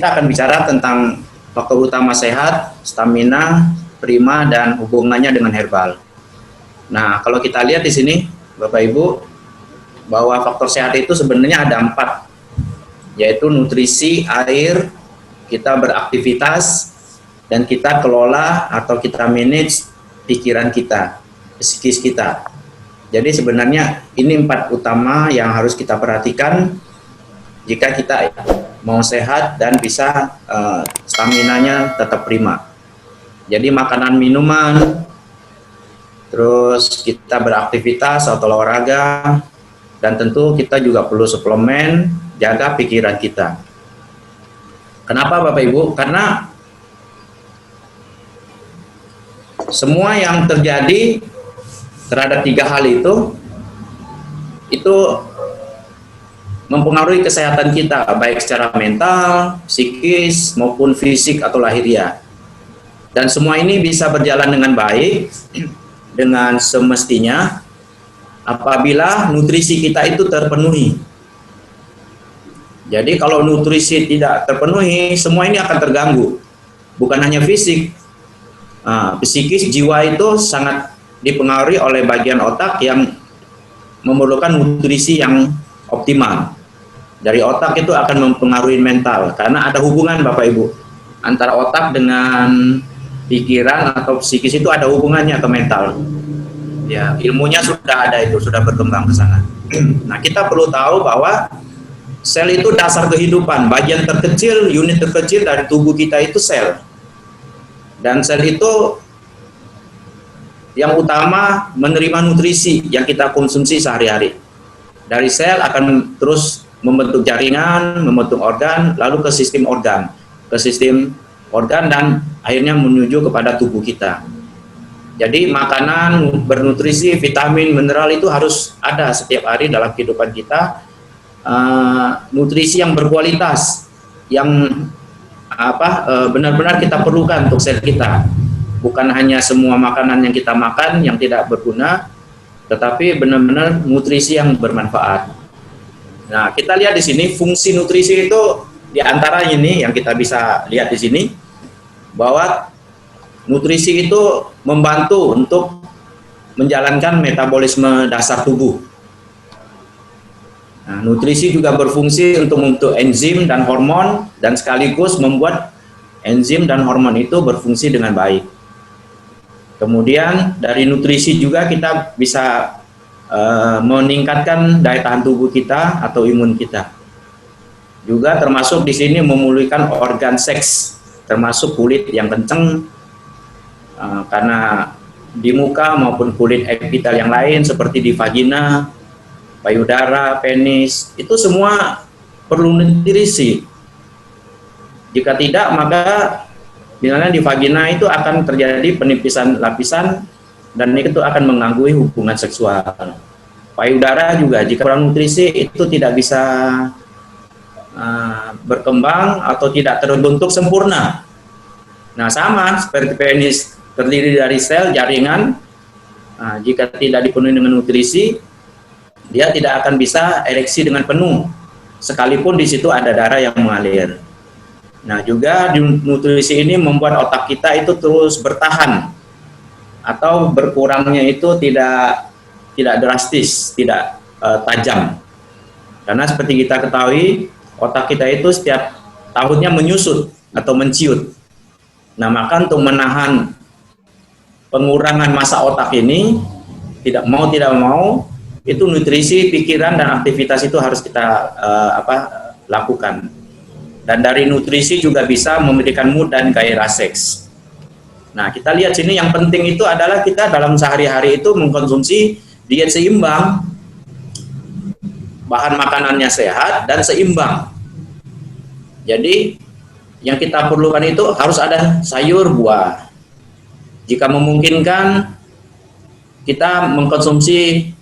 kita akan bicara tentang faktor utama sehat, stamina, prima, dan hubungannya dengan herbal. Nah, kalau kita lihat di sini, Bapak Ibu, bahwa faktor sehat itu sebenarnya ada 4, yaitu nutrisi, air, kita beraktivitas, dan kita kelola atau kita manage pikiran kita, psikis kita. Jadi sebenarnya ini 4 utama yang harus kita perhatikan jika kita mau sehat dan bisa stamina-nya tetap prima. Jadi makanan, minuman, terus kita beraktivitas atau olahraga, dan tentu kita juga perlu suplemen, jaga pikiran kita. Kenapa Bapak Ibu? Karena semua yang terjadi terhadap 3 hal itu mempengaruhi kesehatan kita, baik secara mental, psikis, maupun fisik atau lahiriah. Dan semua ini bisa berjalan dengan baik, dengan semestinya, apabila nutrisi kita itu terpenuhi. Jadi kalau nutrisi tidak terpenuhi, semua ini akan terganggu. Bukan hanya fisik, psikis, jiwa itu sangat dipengaruhi oleh bagian otak yang memerlukan nutrisi yang optimal. Dari otak itu akan mempengaruhi mental, karena ada hubungan Bapak Ibu antara otak dengan pikiran atau psikis, itu ada hubungannya ke mental. Ya, ilmunya sudah ada, itu sudah berkembang ke sana. Nah, kita perlu tahu bahwa sel itu dasar kehidupan. Bagian terkecil, unit terkecil dari tubuh kita itu sel. Dan sel itu yang utama menerima nutrisi yang kita konsumsi sehari-hari. Dari sel akan terus membentuk jaringan, membentuk organ, lalu ke sistem organ, dan akhirnya menuju kepada tubuh kita. Jadi makanan bernutrisi, vitamin, mineral itu harus ada setiap hari dalam kehidupan kita. Nutrisi yang berkualitas, yang benar-benar kita perlukan untuk sel kita. Bukan hanya semua makanan yang kita makan yang tidak berguna, tetapi benar-benar nutrisi yang bermanfaat. Nah, kita lihat di sini fungsi nutrisi itu di antara ini yang kita bisa lihat di sini, bahwa nutrisi itu membantu untuk menjalankan metabolisme dasar tubuh. Nah, nutrisi juga berfungsi untuk membentuk enzim dan hormon, dan sekaligus membuat enzim dan hormon itu berfungsi dengan baik. Kemudian dari nutrisi juga kita bisa meningkatkan daya tahan tubuh kita atau imun kita. Juga termasuk di sini memulihkan organ seks, termasuk kulit yang kenceng, karena di muka maupun kulit epitel yang lain seperti di vagina, payudara, penis, itu semua perlu nutrisi. Jika tidak, maka misalnya di vagina itu akan terjadi penipisan lapisan, dan itu akan mengganggu hubungan seksual. Payudara juga jika kurang nutrisi itu tidak bisa berkembang atau tidak terbentuk sempurna. Nah, sama seperti penis terdiri dari sel jaringan, jika tidak dipenuhi dengan nutrisi, dia tidak akan bisa ereksi dengan penuh, sekalipun di situ ada darah yang mengalir. Nah, juga nutrisi ini membuat otak kita itu terus bertahan, atau berkurangnya itu tidak drastis, tidak tajam. Karena seperti kita ketahui, otak kita itu setiap tahunnya menyusut atau menciut. Nah, maka untuk menahan pengurangan massa otak ini, tidak mau, itu nutrisi, pikiran, dan aktivitas itu harus kita lakukan. Dan dari nutrisi juga bisa memberikan mood dan gairah seks. Nah, kita lihat sini yang penting itu adalah kita dalam sehari-hari itu mengkonsumsi diet seimbang. Bahan makanannya sehat dan seimbang. Jadi, yang kita perlukan itu harus ada sayur, buah. Jika memungkinkan, kita mengkonsumsi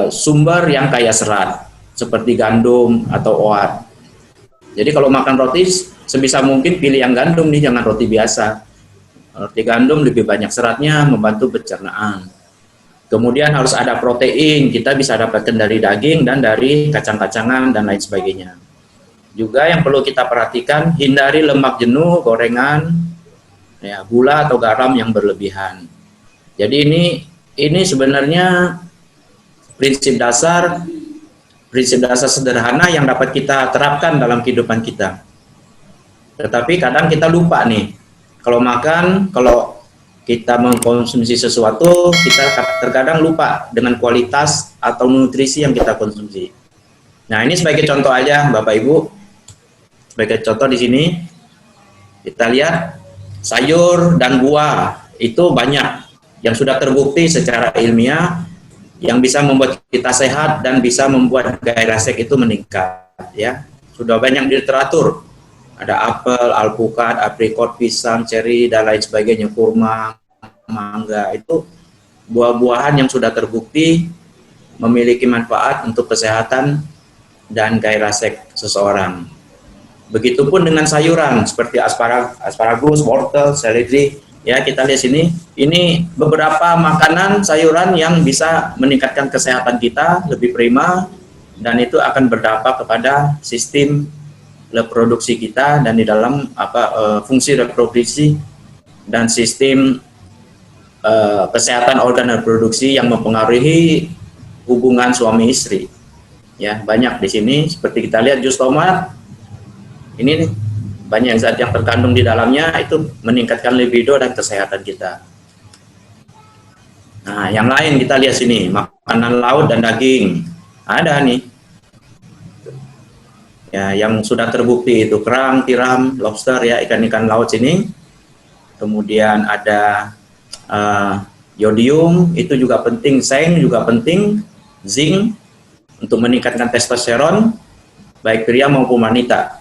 sumber yang kaya serat, seperti gandum atau oat. Jadi kalau makan roti, sebisa mungkin pilih yang gandum nih, jangan roti biasa. Roti gandum lebih banyak seratnya, membantu pencernaan. Kemudian harus ada protein, kita bisa dapatkan dari daging dan dari kacang-kacangan dan lain sebagainya. juga yang perlu kita perhatikan, hindari lemak jenuh, gorengan, ya, gula atau garam yang berlebihan. Jadi ini sebenarnya prinsip dasar sederhana yang dapat kita terapkan dalam kehidupan kita. Tetapi kadang kita lupa nih, kalau kita mengkonsumsi sesuatu, kita terkadang lupa dengan kualitas atau nutrisi yang kita konsumsi. Nah, ini sebagai contoh aja, Bapak Ibu. Sebagai contoh di sini, kita lihat sayur dan buah itu banyak yang sudah terbukti secara ilmiah yang bisa membuat kita sehat dan bisa membuat gairah seks itu meningkat. Ya, sudah banyak di literatur. Ada apel, alpukat, aprikot, pisang, ceri, dan lain sebagainya, kurma, mangga. Itu buah-buahan yang sudah terbukti memiliki manfaat untuk kesehatan dan gairah seks seseorang. Begitupun dengan sayuran seperti asparagus, wortel, seledri. Ya, kita lihat sini. Ini beberapa makanan sayuran yang bisa meningkatkan kesehatan kita lebih prima, dan itu akan berdampak kepada sistem reproduksi kita dan di dalam fungsi reproduksi dan sistem kesehatan organ reproduksi yang mempengaruhi hubungan suami istri. Ya, banyak di sini seperti kita lihat jus tomat. Ini nih, banyak zat yang terkandung di dalamnya itu meningkatkan libido dan kesehatan kita. Nah, yang lain kita lihat sini, makanan laut dan daging. Ada nih. Ya, yang sudah terbukti itu kerang, tiram, lobster, ya, ikan-ikan laut sini. Kemudian ada yodium, itu juga penting, seng juga penting, zinc untuk meningkatkan testosteron baik pria maupun wanita.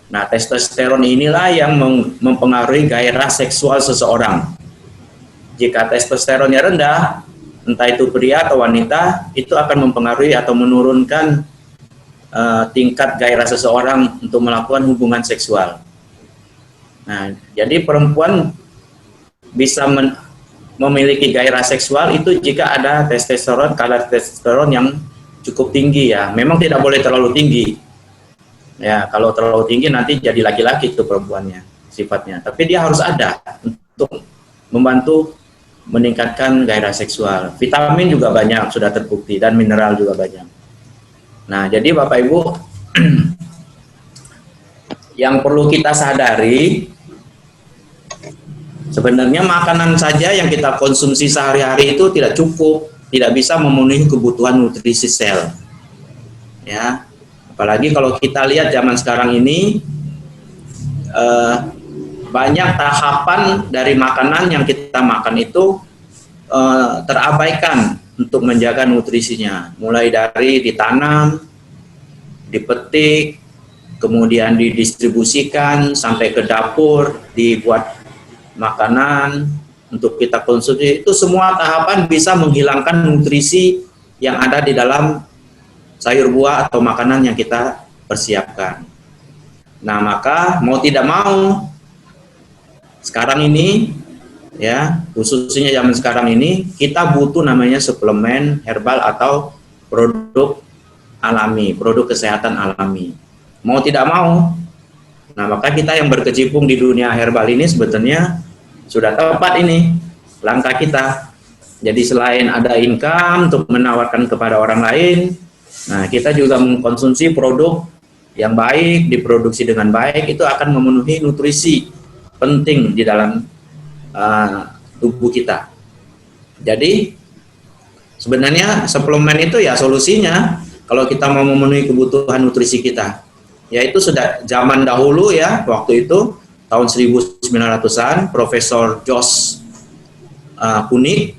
Nah, testosteron inilah yang mempengaruhi gairah seksual seseorang. Jika testosteronnya rendah, entah itu pria atau wanita, itu akan mempengaruhi atau menurunkan tingkat gairah seseorang untuk melakukan hubungan seksual. Nah, jadi perempuan bisa memiliki gairah seksual itu jika ada kadar testosteron yang cukup tinggi, ya. Memang tidak boleh terlalu tinggi. Ya, kalau terlalu tinggi nanti jadi laki-laki itu perempuannya sifatnya. Tapi dia harus ada untuk membantu meningkatkan gairah seksual. Vitamin juga banyak sudah terbukti dan mineral juga banyak. Nah, jadi Bapak Ibu, yang perlu kita sadari, sebenarnya makanan saja yang kita konsumsi sehari-hari itu tidak cukup, tidak bisa memenuhi kebutuhan nutrisi sel. Ya. Apalagi kalau kita lihat zaman sekarang ini banyak tahapan dari makanan yang kita makan itu terabaikan untuk menjaga nutrisinya. Mulai dari ditanam, dipetik, kemudian didistribusikan sampai ke dapur, dibuat makanan untuk kita konsumsi. Itu semua tahapan bisa menghilangkan nutrisi yang ada di dalam sayur buah atau makanan yang kita persiapkan. Nah, maka mau tidak mau sekarang ini, ya, khususnya zaman sekarang ini, kita butuh namanya suplemen herbal atau produk alami, produk kesehatan alami. Mau tidak mau. Nah, maka kita yang berkecimpung di dunia herbal ini sebetulnya sudah tepat ini langkah kita. Jadi selain ada income untuk menawarkan kepada orang lain, nah, kita juga mengkonsumsi produk yang baik, diproduksi dengan baik, itu akan memenuhi nutrisi penting di dalam tubuh kita. Jadi sebenarnya suplemen itu ya solusinya kalau kita mau memenuhi kebutuhan nutrisi kita. Yaitu sudah zaman dahulu, ya, waktu itu tahun 1900-an, Profesor Josh Punig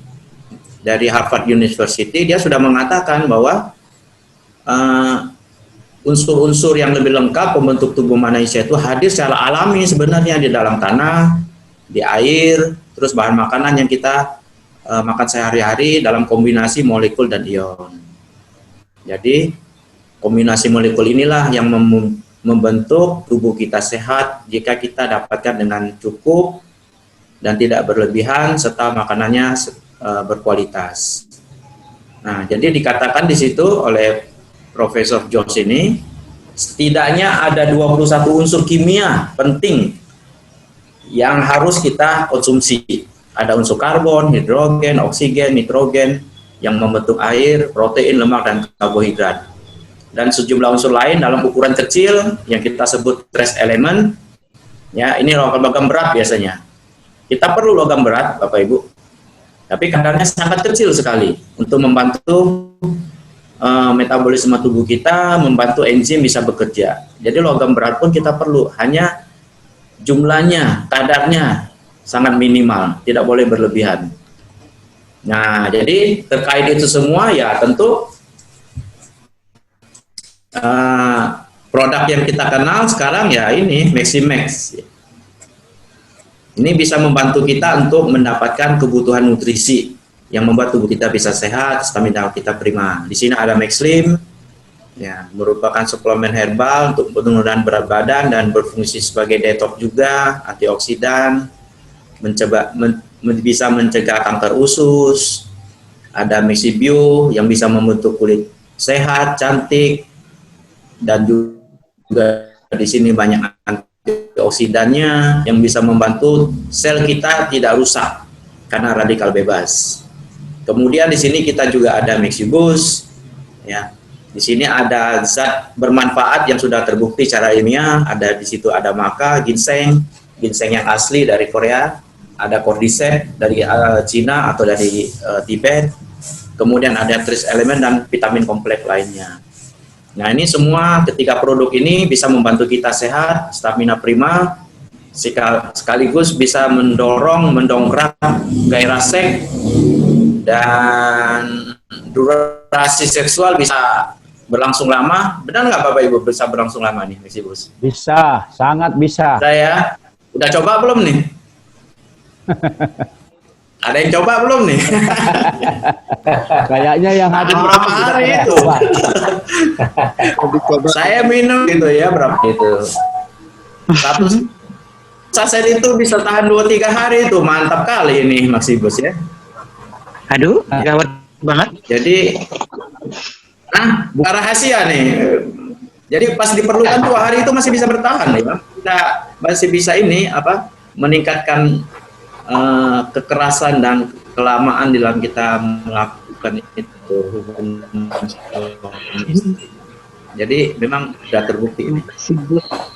dari Harvard University, dia sudah mengatakan bahwa unsur-unsur yang lebih lengkap pembentuk tubuh manusia itu hadir secara alami sebenarnya di dalam tanah, di air, terus bahan makanan yang kita makan sehari-hari dalam kombinasi molekul dan ion. Jadi kombinasi molekul inilah yang membentuk tubuh kita sehat jika kita dapatkan dengan cukup dan tidak berlebihan serta makanannya berkualitas. Nah, jadi dikatakan di situ oleh Profesor Jones ini setidaknya ada 21 unsur kimia penting yang harus kita konsumsi. Ada unsur karbon, hidrogen, oksigen, nitrogen yang membentuk air, protein, lemak, dan karbohidrat. Dan sejumlah unsur lain dalam ukuran kecil yang kita sebut trace element. Ya, ini logam-logam berat biasanya. Kita perlu logam berat, Bapak Ibu. Tapi kadarnya sangat kecil sekali untuk membantu metabolisme tubuh kita, membantu enzim bisa bekerja. Jadi logam berat pun kita perlu, hanya jumlahnya, kadarnya sangat minimal, tidak boleh berlebihan. Nah, jadi terkait itu semua ya tentu produk yang kita kenal sekarang ya ini Maximax. Ini bisa membantu kita untuk mendapatkan kebutuhan nutrisi yang membuat tubuh kita bisa sehat, stamina kita prima. Di sini ada Maxlim, ya, merupakan suplemen herbal untuk penurunan berat badan dan berfungsi sebagai detox juga, antioksidan, bisa mencegah kanker usus. Ada Maxibio yang bisa membentuk kulit sehat, cantik, dan juga di sini banyak antioksidannya yang bisa membantu sel kita tidak rusak karena radikal bebas. Kemudian di sini kita juga ada Maxibus, ya. Di sini ada zat bermanfaat yang sudah terbukti secara ilmiah. Ada di situ ada maca, ginseng yang asli dari Korea, ada cordyceps dari Cina atau dari Tibet. Kemudian ada trace element dan vitamin kompleks lainnya. Nah, ini semua ketiga produk ini bisa membantu kita sehat, stamina prima, sekaligus bisa mendongkrak gairah seks, dan durasi seksual bisa berlangsung lama. Benar nggak Bapak Ibu bisa berlangsung lama nih, Maxibus? Bisa, sangat bisa. Saya udah coba belum nih? Ada yang coba belum nih? Kayaknya yang hadir berapa hari itu? Saya minum gitu ya, berapa itu? Satu saset itu bisa tahan 2-3 hari itu, mantap kali ini Maxibus ya. Aduh, gawat banget. Jadi, bukan rahasia nih. Jadi pas diperlukan 2 hari itu masih bisa bertahan ya. Kita masih bisa ini apa? Meningkatkan kekerasan dan kelamaan dalam kita melakukan itu hubungan. Jadi memang sudah terbukti ini.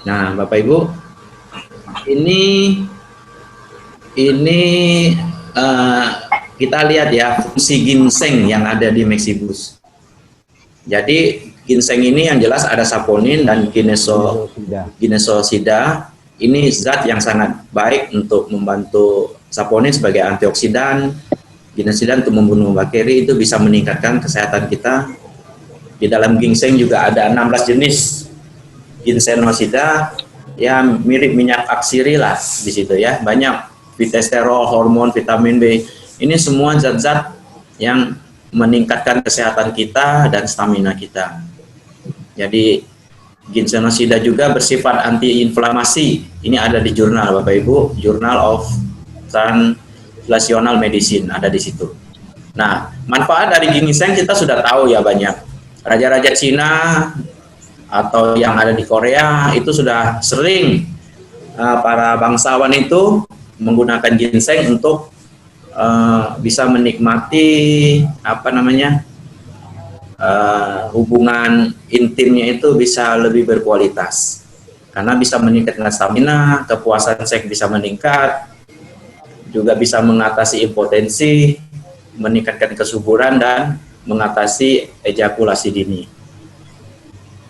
Nah, Bapak Ibu, ini kita lihat ya fungsi ginseng yang ada di Maxibus. Jadi ginseng ini yang jelas ada saponin dan ginesosida. Ini zat yang sangat baik untuk membantu saponin sebagai antioksidan, ginesida untuk membunuh bakteri, itu bisa meningkatkan kesehatan kita. Di dalam ginseng juga ada 16 jenis ginsenosida, ya mirip minyak atsiri lah di situ ya. Banyak fitosterol, hormon, vitamin B. Ini semua zat-zat yang meningkatkan kesehatan kita dan stamina kita. Jadi ginsenosida juga bersifat antiinflamasi. Ini ada di jurnal Bapak Ibu, Journal of Translational Medicine ada di situ. Nah, manfaat dari ginseng kita sudah tahu ya banyak. Raja-raja Cina atau yang ada di Korea itu sudah sering para bangsawan itu menggunakan ginseng untuk bisa menikmati apa namanya hubungan intimnya itu bisa lebih berkualitas karena bisa meningkatkan stamina, kepuasan seks bisa meningkat, juga bisa mengatasi impotensi, meningkatkan kesuburan dan mengatasi ejakulasi dini.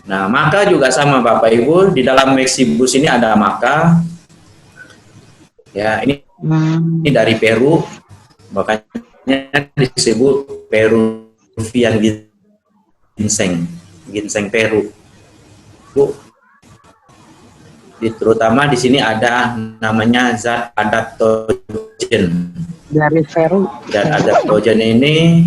Nah, maca juga sama Bapak Ibu, di dalam Maxibus ini ada maca. Ya, ini dari Peru, makanya disebut Peruvian ginseng Peru. Bu, terutama di sini ada namanya zat adaptogen. Dari Peru. Dan adaptogen ini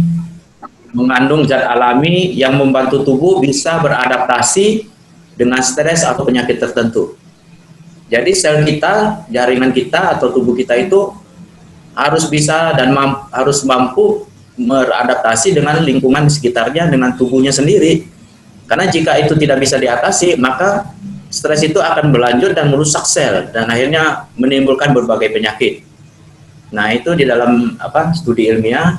mengandung zat alami yang membantu tubuh bisa beradaptasi dengan stres atau penyakit tertentu. Jadi sel kita, jaringan kita atau tubuh kita itu harus bisa dan harus mampu beradaptasi dengan lingkungan sekitarnya, dengan tubuhnya sendiri. Karena jika itu tidak bisa diatasi, maka stres itu akan berlanjut dan merusak sel dan akhirnya menimbulkan berbagai penyakit. Nah, itu di dalam studi ilmiah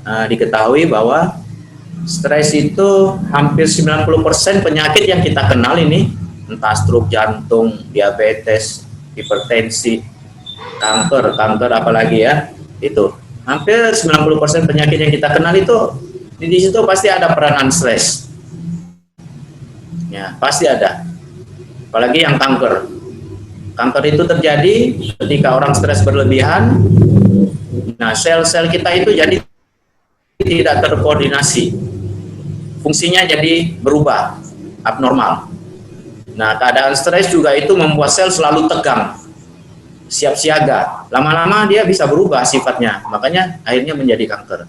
diketahui bahwa stres itu hampir 90% penyakit yang kita kenal ini, entah stroke jantung, diabetes, hipertensi, kanker apalagi ya, itu hampir 90% penyakit yang kita kenal itu di situ pasti ada peranan stres. Ya, pasti ada. Apalagi yang kanker. Kanker itu terjadi ketika orang stres berlebihan. Nah, sel-sel kita itu jadi tidak terkoordinasi. Fungsinya jadi berubah, abnormal. Nah, keadaan stres juga itu membuat sel selalu tegang, siap siaga. Lama-lama dia bisa berubah sifatnya, makanya akhirnya menjadi kanker.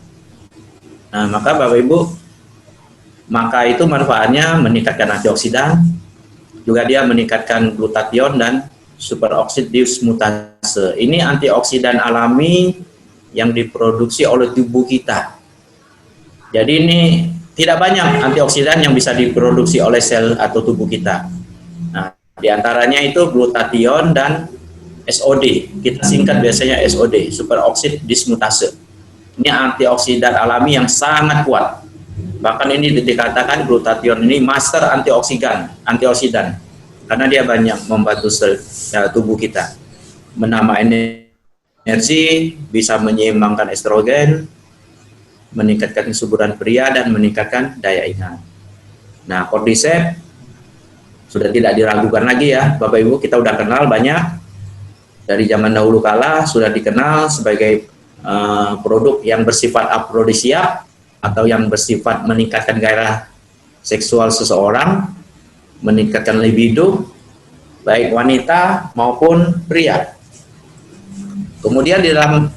Nah, maka Bapak Ibu, maka itu manfaatnya meningkatkan antioksidan, juga dia meningkatkan glutathione dan superoksid dismutase. Ini antioksidan alami yang diproduksi oleh tubuh kita. Jadi ini tidak banyak antioksidan yang bisa diproduksi oleh sel atau tubuh kita. Nah, diantaranya itu glutathione dan SOD. Kita singkat biasanya SOD, superoksid dismutase. Ini antioksidan alami yang sangat kuat. Bahkan ini dikatakan glutathione ini master antioksidan, karena dia banyak membantu tubuh kita menambah energi, bisa menyeimbangkan estrogen, meningkatkan kesuburan pria dan meningkatkan daya ingat. Nah, cordyceps sudah tidak diragukan lagi ya, Bapak Ibu, kita udah kenal banyak dari zaman dahulu kala, sudah dikenal sebagai produk yang bersifat afrodisiak atau yang bersifat meningkatkan gairah seksual seseorang, meningkatkan libido, baik wanita maupun pria. Kemudian di dalam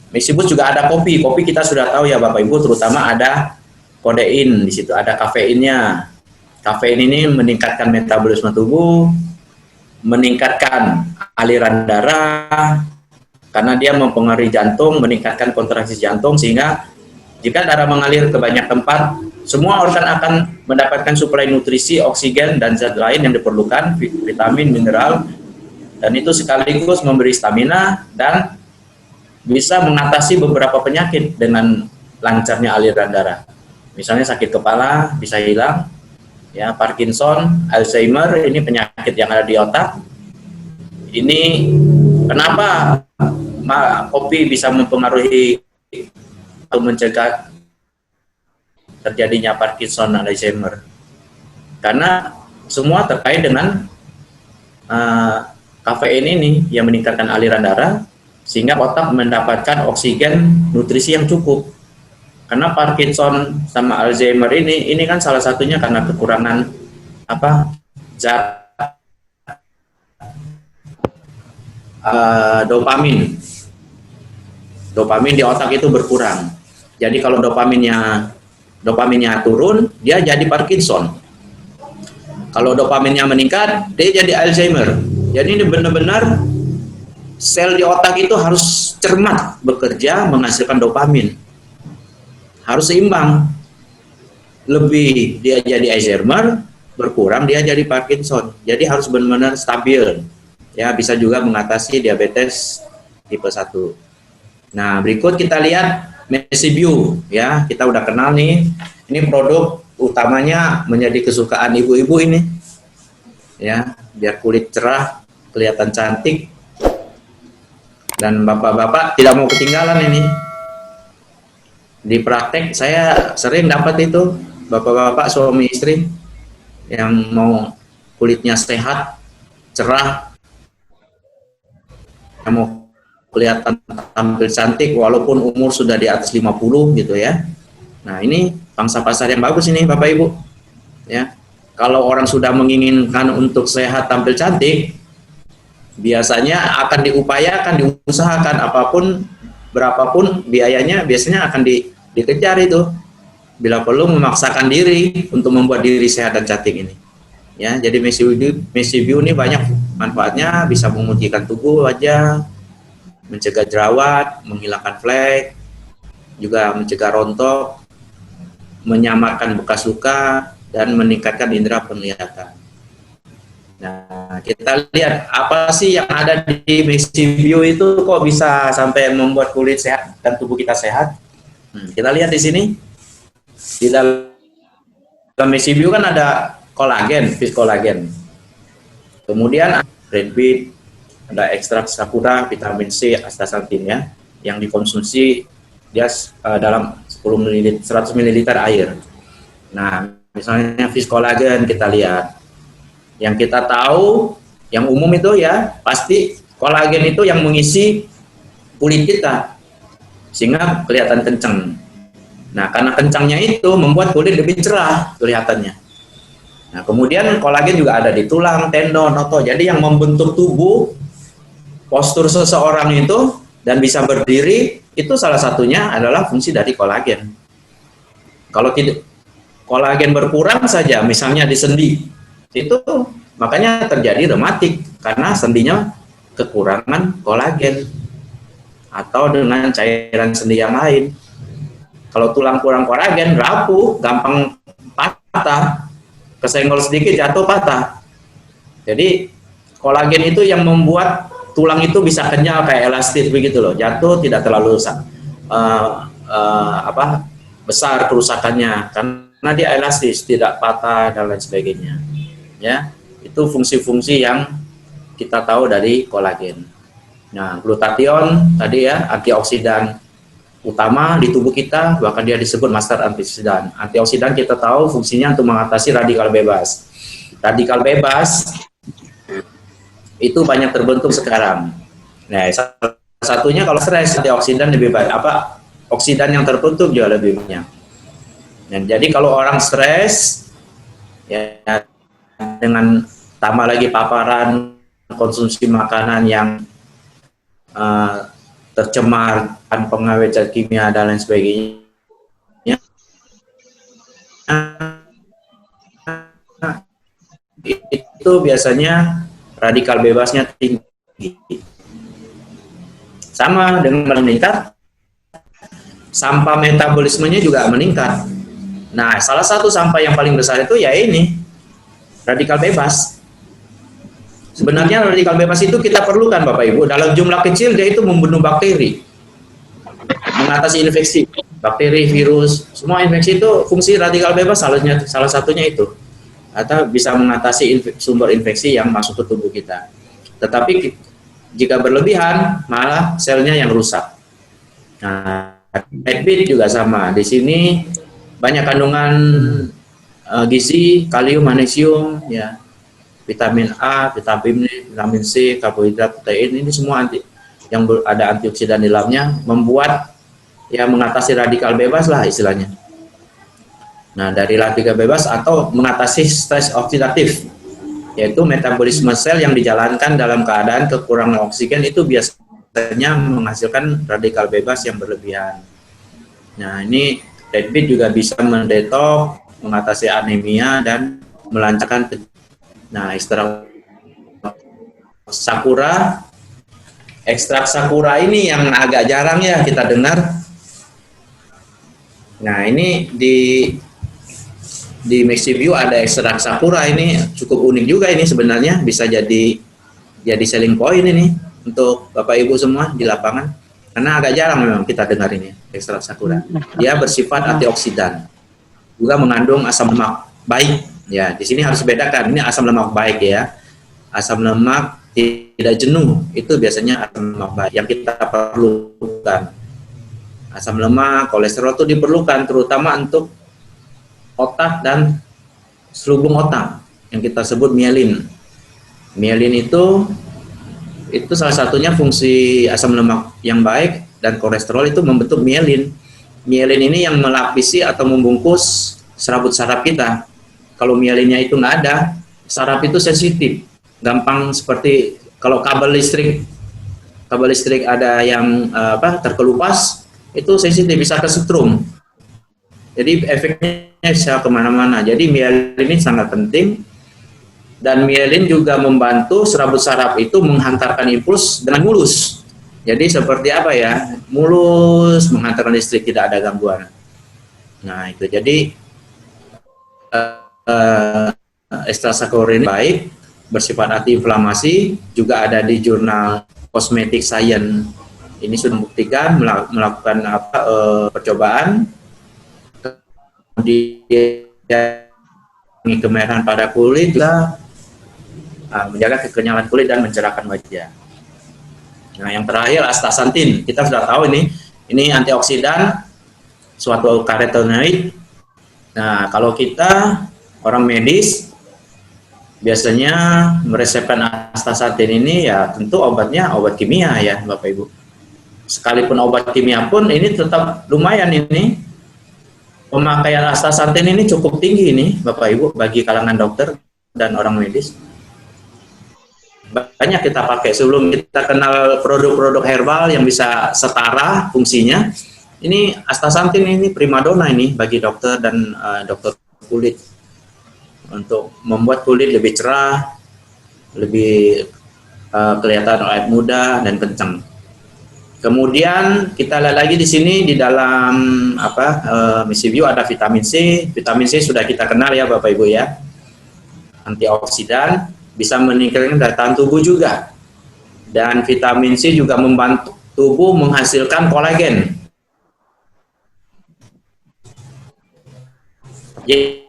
Mesibus juga ada kopi. Kopi kita sudah tahu ya Bapak Ibu, terutama ada kodein, di situ ada kafeinnya. Kafein ini meningkatkan metabolisme tubuh, meningkatkan aliran darah, karena dia mempengaruhi jantung, meningkatkan kontraksi jantung, sehingga jika darah mengalir ke banyak tempat, semua organ akan mendapatkan suplai nutrisi, oksigen, dan zat lain yang diperlukan, vitamin, mineral, dan itu sekaligus memberi stamina dan bisa mengatasi beberapa penyakit dengan lancarnya aliran darah. Misalnya sakit kepala bisa hilang, ya, Parkinson, Alzheimer, ini penyakit yang ada di otak. Ini kenapa kopi bisa mempengaruhi atau mencegah terjadinya Parkinson dan Alzheimer? Karena semua terkait dengan kafein ini yang meningkatkan aliran darah, sehingga otak mendapatkan oksigen nutrisi yang cukup. Karena Parkinson sama Alzheimer ini kan salah satunya karena kekurangan zat dopamin. Dopamin di otak itu berkurang. Jadi kalau dopaminnya turun, dia jadi Parkinson. Kalau dopaminnya meningkat, dia jadi Alzheimer. Jadi ini benar-benar sel di otak itu harus cermat bekerja menghasilkan dopamin. Harus seimbang. Lebih dia jadi Alzheimer, berkurang dia jadi Parkinson. Jadi harus benar-benar stabil. Ya, bisa juga mengatasi diabetes tipe 1. Nah, berikut kita lihat Mesibus, ya, kita udah kenal nih. Ini produk utamanya menjadi kesukaan ibu-ibu ini, ya, biar kulit cerah, kelihatan cantik, dan bapak-bapak tidak mau ketinggalan ini. Di praktek saya sering dapat itu bapak-bapak suami istri yang mau kulitnya sehat, cerah, yang mau kelihatan tampil cantik walaupun umur sudah di atas 50 gitu ya. Nah, ini pangsa pasar yang bagus ini Bapak Ibu. Ya. Kalau orang sudah menginginkan untuk sehat tampil cantik, biasanya akan diupayakan, diusahakan apapun berapapun biayanya, biasanya akan dikejar itu. Bila perlu memaksakan diri untuk membuat diri sehat dan cantik ini. Ya, jadi Mesibus ini banyak manfaatnya, bisa memutihkan tubuh wajah, mencegah jerawat, menghilangkan flek, juga mencegah rontok, menyamarkan bekas luka, dan meningkatkan indera penglihatan. Nah, kita lihat apa sih yang ada di Maxibio itu kok bisa sampai membuat kulit sehat dan tubuh kita sehat. Kita lihat di sini, di dalam Maxibio kan ada kolagen, fish kolagen. Kemudian red beet, ada ekstrak sakura, vitamin C, astaxanthin ya, yang dikonsumsi dia dalam 10 ml, 100 ml air. Nah, misalnya fish kolagen kita lihat. Yang kita tahu, yang umum itu ya, pasti kolagen itu yang mengisi kulit kita, sehingga kelihatan kencang. Nah, karena kencangnya itu membuat kulit lebih cerah kelihatannya. Nah, kemudian kolagen juga ada di tulang, tendon, otot. Jadi yang membentuk tubuh, postur seseorang itu, dan bisa berdiri, itu salah satunya adalah fungsi dari kolagen. Kalau tidak, kolagen berkurang saja, misalnya di sendi, itu makanya terjadi rematik, karena sendinya kekurangan kolagen, atau dengan cairan sendi yang lain. Kalau tulang kurang kolagen, rapuh, gampang patah, kesenggol sedikit jatuh patah. Jadi kolagen itu yang membuat tulang itu bisa kenyal kayak elastis begitu loh, jatuh tidak terlalu besar kerusakannya karena dia elastis, tidak patah dan lain sebagainya. Ya, itu fungsi-fungsi yang kita tahu dari kolagen. Nah, glutathione tadi ya, antioksidan utama di tubuh kita, bahkan dia disebut master antioksidan. Antioksidan kita tahu fungsinya untuk mengatasi radikal bebas. Radikal bebas itu banyak terbentuk sekarang. Nah, salah satunya kalau stres, antioksidan lebih banyak. Oksidan yang terbentuk juga lebih banyak. Dan jadi kalau orang stres, ya dengan tambah lagi paparan konsumsi makanan yang tercemar pengawet zat kimia dan lain sebagainya, itu biasanya radikal bebasnya tinggi. Sama dengan meningkat, sampah metabolismenya juga meningkat. Nah, salah satu sampah yang paling besar itu ya ini, radikal bebas. Sebenarnya radikal bebas itu kita perlukan Bapak Ibu, dalam jumlah kecil dia itu membunuh bakteri, mengatasi infeksi, bakteri, virus, semua infeksi itu fungsi radikal bebas salah satunya itu, atau bisa mengatasi sumber infeksi yang masuk ke tubuh kita. Tetapi jika berlebihan malah selnya yang rusak. Nah, red beet juga sama. Di sini banyak kandungan gizi, kalium, magnesium, ya, vitamin A, vitamin C, karbohidrat, protein, ini semua yang ada antioksidan di dalamnya, membuat ya mengatasi radikal bebas lah istilahnya. Nah, dari radikal bebas atau mengatasi stres oksidatif, yaitu metabolisme sel yang dijalankan dalam keadaan kekurangan oksigen itu biasanya menghasilkan radikal bebas yang berlebihan. Nah, ini red beet juga bisa mendetok, mengatasi anemia dan melancarkan. Nah, ekstrak sakura ini yang agak jarang ya kita dengar. Nah, ini di Maxibio ada ekstrak sakura, ini cukup unik juga, ini sebenarnya bisa jadi selling point ini untuk Bapak Ibu semua di lapangan, karena agak jarang memang kita dengar ini ekstrak sakura. Dia bersifat antioksidan, juga mengandung asam lemak baik. Ya, di sini harus bedakan, ini asam lemak baik ya. Asam lemak tidak jenuh, itu biasanya asam lemak baik yang kita perlukan. Asam lemak, kolesterol itu diperlukan terutama untuk otak dan selubung otak yang kita sebut mielin. Mielin itu salah satunya fungsi asam lemak yang baik, dan kolesterol itu membentuk mielin. Mielin ini yang melapisi atau membungkus serabut saraf kita. Kalau mielinnya itu nggak ada, saraf itu sensitif, gampang seperti kalau kabel listrik ada yang terkelupas, itu sensitif, bisa kesetrum. Jadi efeknya bisa kemana-mana. Jadi mielin ini sangat penting, dan mielin juga membantu serabut saraf itu menghantarkan impuls dengan mulus. Jadi seperti apa ya, mulus, menghantarkan listrik, tidak ada gangguan. Nah itu jadi Acetylsaccharin baik, bersifat antiinflamasi, juga ada di jurnal Cosmetic Science. Ini sudah membuktikan melakukan percobaan, kemudian kemerahan pada kulit, juga menjaga kekenyalan kulit dan mencerahkan wajah. Nah, yang terakhir astaxanthin. Kita sudah tahu ini antioksidan, suatu karotenoid. Nah, kalau kita orang medis biasanya meresepkan astaxanthin ini ya tentu obatnya obat kimia ya Bapak Ibu. Sekalipun obat kimia pun ini tetap lumayan ini. Pemakaian astaxanthin ini cukup tinggi ini Bapak Ibu bagi kalangan dokter dan orang medis. Banyak kita pakai sebelum kita kenal produk-produk herbal yang bisa setara fungsinya. Ini astaxanthin ini primadona ini bagi dokter dan dokter kulit untuk membuat kulit lebih cerah, lebih kelihatan awet muda dan kencang. Kemudian kita lihat lagi di sini di dalam MisiView ada vitamin C. Vitamin C sudah kita kenal ya Bapak Ibu ya. Antioksidan, bisa meningkatkan daya tahan tubuh juga. Dan vitamin C juga membantu tubuh menghasilkan kolagen. Jadi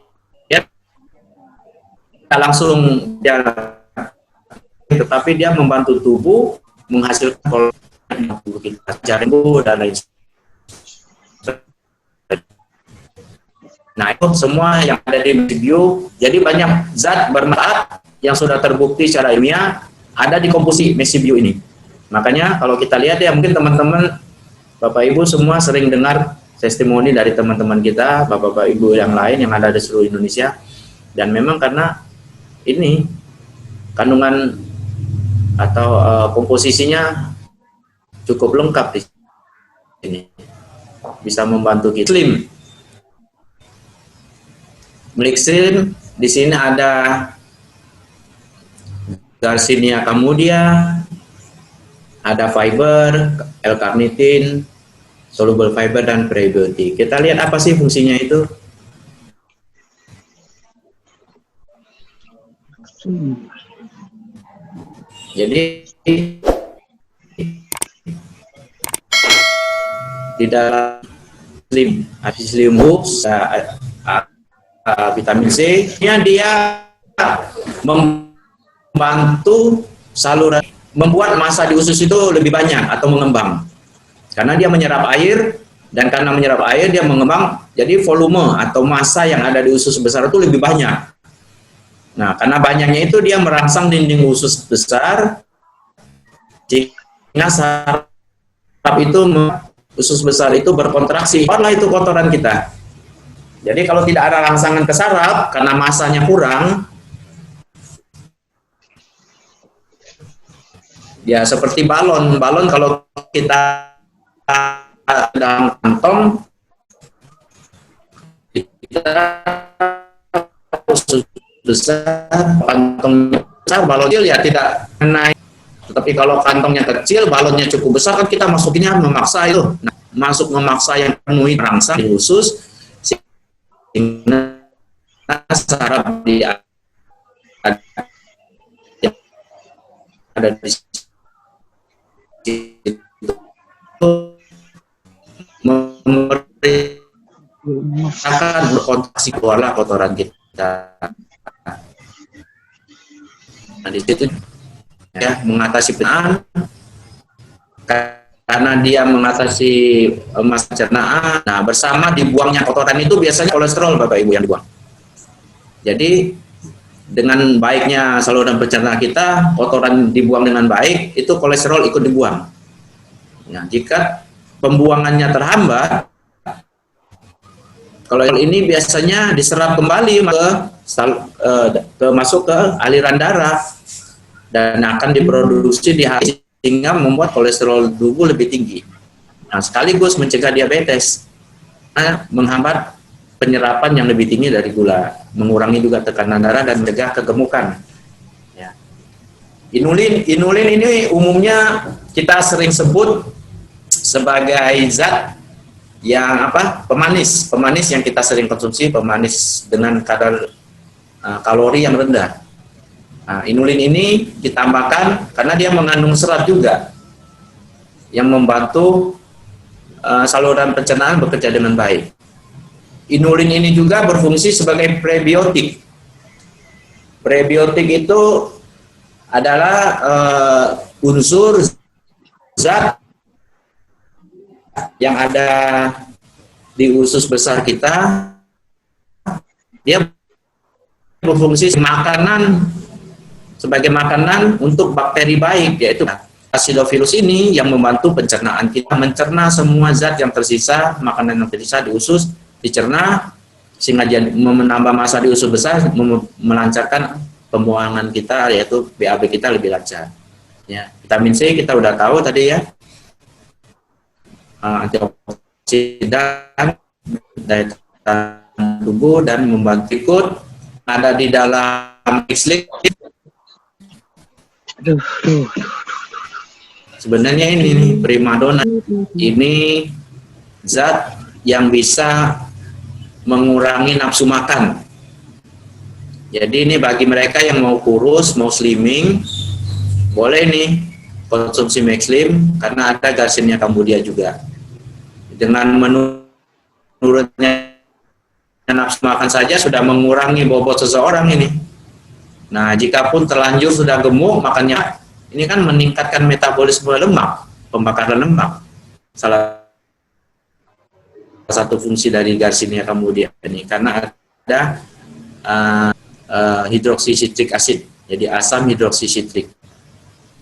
kita langsung tetapi dia membantu tubuh menghasilkan kolagen kita cari dan lain. Nah, itu semua yang ada di MisiView. Jadi banyak zat bermanfaat yang sudah terbukti secara ilmiah ada di komposisi MisiView ini. Makanya kalau kita lihat ya mungkin teman-teman Bapak Ibu semua sering dengar testimoni dari teman-teman kita, Bapak Ibu yang lain yang ada di seluruh Indonesia. Dan memang karena ini kandungan atau komposisinya cukup lengkap di sini, bisa membantu kita. Slim, Melixin, di sini ada Garcinia camudia, ada fiber, L-carnitin, soluble fiber dan prebiotik. Kita lihat apa sih fungsinya itu? Jadi di dalam Apicillium hoops vitamin C dia membantu saluran, membuat massa di usus itu lebih banyak atau mengembang karena dia menyerap air, dan karena menyerap air dia mengembang, jadi volume atau massa yang ada di usus besar itu lebih banyak. Nah, karena banyaknya itu dia merangsang dinding usus besar sehingga saraf itu usus besar itu berkontraksi, keluarlah itu kotoran kita. Jadi kalau tidak ada rangsangan ke saraf karena massanya kurang, ya seperti balon kalau kita dalam kantong, kita usus besar, kantongnya besar, balon kecil ya tidak naik. Tetapi kalau kantongnya kecil, balonnya cukup besar, kan kita masukinnya memaksa itu. Nah, masuk memaksa yang penuhi rangsang di usus, sehingga saraf di ada di situ akan berkontraksi, keluarlah kotoran kita. Nah, di situ ya mengatasi pencernaan, karena dia mengatasi masa pencernaan. Nah, bersama dibuangnya kotoran itu biasanya kolesterol Bapak Ibu yang dibuang. Jadi dengan baiknya saluran pencernaan kita, kotoran dibuang dengan baik, itu kolesterol ikut dibuang. Nah, jika pembuangannya terhambat, kalau ini biasanya diserap kembali masuk ke aliran darah dan akan diproduksi di hati sehingga membuat kolesterol tubuh lebih tinggi. Nah, sekaligus mencegah diabetes, menghambat penyerapan yang lebih tinggi dari gula, mengurangi juga tekanan darah dan mencegah kegemukan. Ya. Inulin ini umumnya kita sering sebut sebagai zat yang pemanis yang kita sering konsumsi, pemanis dengan kadar kalori yang rendah. Nah, inulin ini ditambahkan karena dia mengandung serat juga yang membantu saluran pencernaan bekerja dengan baik. Inulin ini juga berfungsi sebagai prebiotik. Prebiotik itu adalah unsur zat yang ada di usus besar kita. Dia berfungsi sebagai makanan untuk bakteri baik, yaitu Acidophilus ini yang membantu pencernaan kita mencerna semua zat yang tersisa, makanan yang tersisa di usus dicerna sehingga menambah massa di usus besar, melancarkan pembuangan kita, yaitu BAB kita lebih lancar. Ya, vitamin C kita udah tahu tadi ya, antioksidan, daya tahan tubuh dan membantu ikut ada di dalam mixlink. Sebenarnya ini nih primadona, ini zat yang bisa mengurangi nafsu makan. Jadi ini bagi mereka yang mau kurus, mau slimming, boleh nih konsumsi Maxslim karena ada Garcinia Cambodia juga. Dengan menurunnya nafsu makan saja sudah mengurangi bobot seseorang ini. Nah, jikapun terlanjur sudah gemuk, makanya ini kan meningkatkan metabolisme lemak, pembakaran lemak. Salah satu fungsi dari Garcinia Cambodia ini karena ada hidroksisitrik acid, jadi asam hidroksisitrik.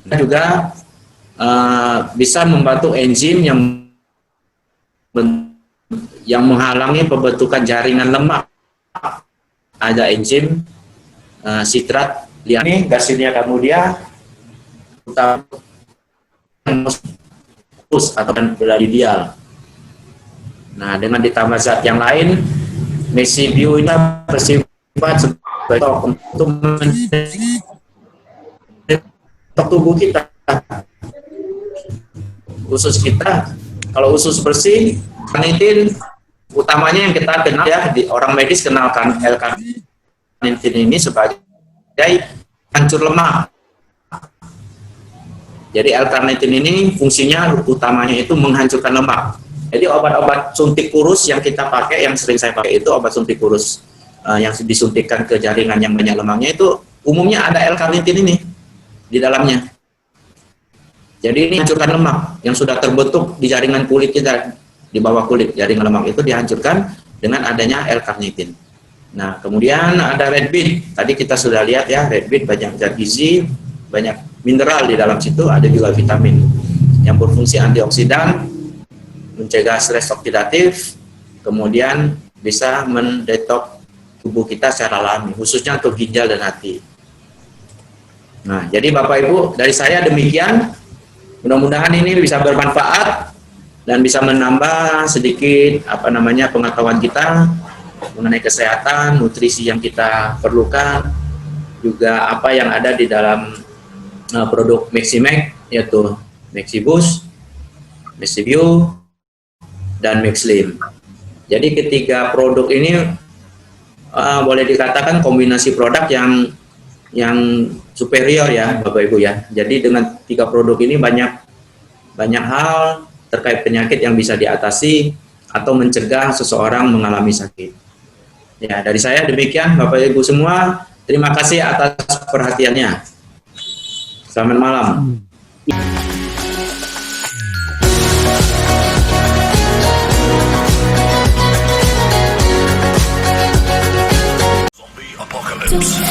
Dan juga bisa membantu enzim yang menghalangi pembentukan jaringan lemak. Ada enzim sitrat liane Garcinia Cambodia atau ideal. Nah, dengan ditambah zat yang lain, Mexibio ini bersifat sebagai untuk tubuh kita, usus kita. Kalau usus bersih, karnitin utamanya yang kita kenal ya, di orang medis kenalkan L-karnitin ini sebagai hancur lemak. Jadi L-karnitin ini fungsinya utamanya itu menghancurkan lemak. Jadi obat-obat suntik kurus yang kita pakai, yang sering saya pakai itu obat suntik kurus yang disuntikkan ke jaringan yang banyak lemaknya, itu umumnya ada L-karnitin ini di dalamnya. Jadi ini hancurkan lemak yang sudah terbentuk di jaringan kulit kita, di bawah kulit, jaringan lemak itu dihancurkan dengan adanya L-karnitin. Nah, kemudian ada red beet. Tadi kita sudah lihat ya, red beet banyak zat gizi, banyak mineral di dalam situ, ada juga vitamin yang berfungsi antioksidan, mencegah stres oksidatif, kemudian bisa mendetok tubuh kita secara alami, khususnya untuk ginjal dan hati. Nah, jadi Bapak Ibu, dari saya demikian. Mudah-mudahan ini bisa bermanfaat dan bisa menambah sedikit pengetahuan kita mengenai kesehatan, nutrisi yang kita perlukan, juga apa yang ada di dalam produk Maximax, yaitu Maxibus, Maxibio, dan Maxslim. Jadi ketiga produk ini boleh dikatakan kombinasi produk yang superior ya Bapak Ibu ya. Jadi dengan tiga produk ini banyak hal terkait penyakit yang bisa diatasi atau mencegah seseorang mengalami sakit. Ya, dari saya demikian Bapak Ibu semua. Terima kasih atas perhatiannya. Selamat malam. Zombie apocalypse.